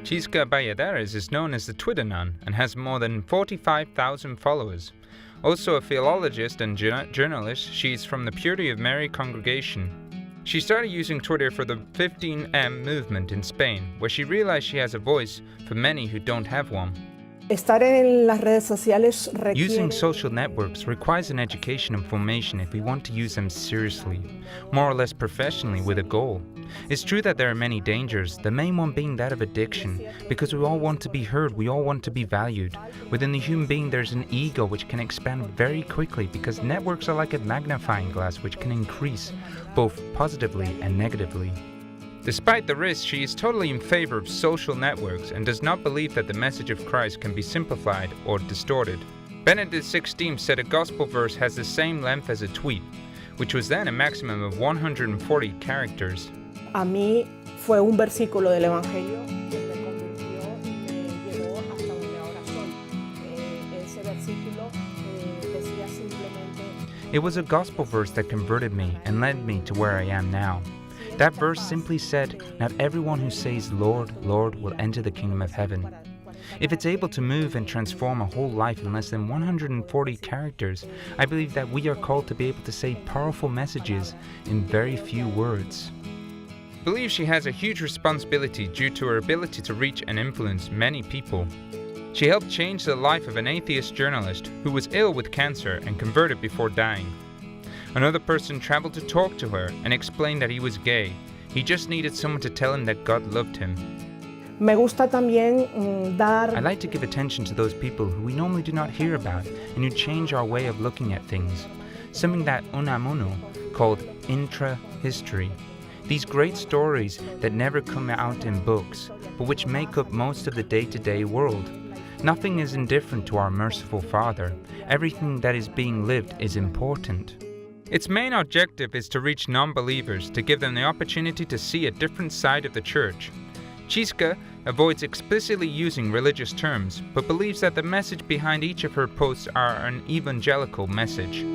Chisca Valladares is known as the Twitter nun and has more than 45,000 followers. Also a philologist and journalist, she is from the Purity of Mary congregation. She started using Twitter for the 15M movement in Spain, where she realized she has a voice for many who don't have one. Estar en las redes sociales Using requiere social networks requires an education and formation if we want to use them seriously, more or less professionally with a goal. It's true that there are many dangers, the main one being that of addiction, because we all want to be heard, we all want to be valued. Within the human being there's an ego which can expand very quickly because networks are like a magnifying glass which can increase, both positively and negatively. Despite the risk, she is totally in favor of social networks and does not believe that the message of Christ can be simplified or distorted. Benedict XVI said a gospel verse has the same length as a tweet, which was then a maximum of 140 characters. a mí fue un versículo del Evangelio que me convirtió y me llevó hasta donde ahora soy. Ese versículo decía simplemente... It was a gospel verse that converted me and led me to where I am now. That verse simply said, "Not everyone who says, 'Lord, Lord,' will enter the kingdom of heaven." If it's able to move and transform a whole life in less than 140 characters, I believe that we are called to be able to say powerful messages in very few words. I believe she has a huge responsibility due to her ability to reach and influence many people. She helped change the life of an atheist journalist who was ill with cancer and converted before dying. Another person traveled to talk to her and explained that he was gay. He just needed someone to tell him that God loved him. Me gusta también dar... I like to give attention to those people who we normally do not hear about and who change our way of looking at things. Something that Unamuno called intra-history. These great stories that never come out in books, but which make up most of the day-to-day world. Nothing is indifferent to our merciful Father. Everything that is being lived is important. Its main objective is to reach non-believers, to give them the opportunity to see a different side of the church. Chisca avoids explicitly using religious terms, but believes that the message behind each of her posts are an evangelical message.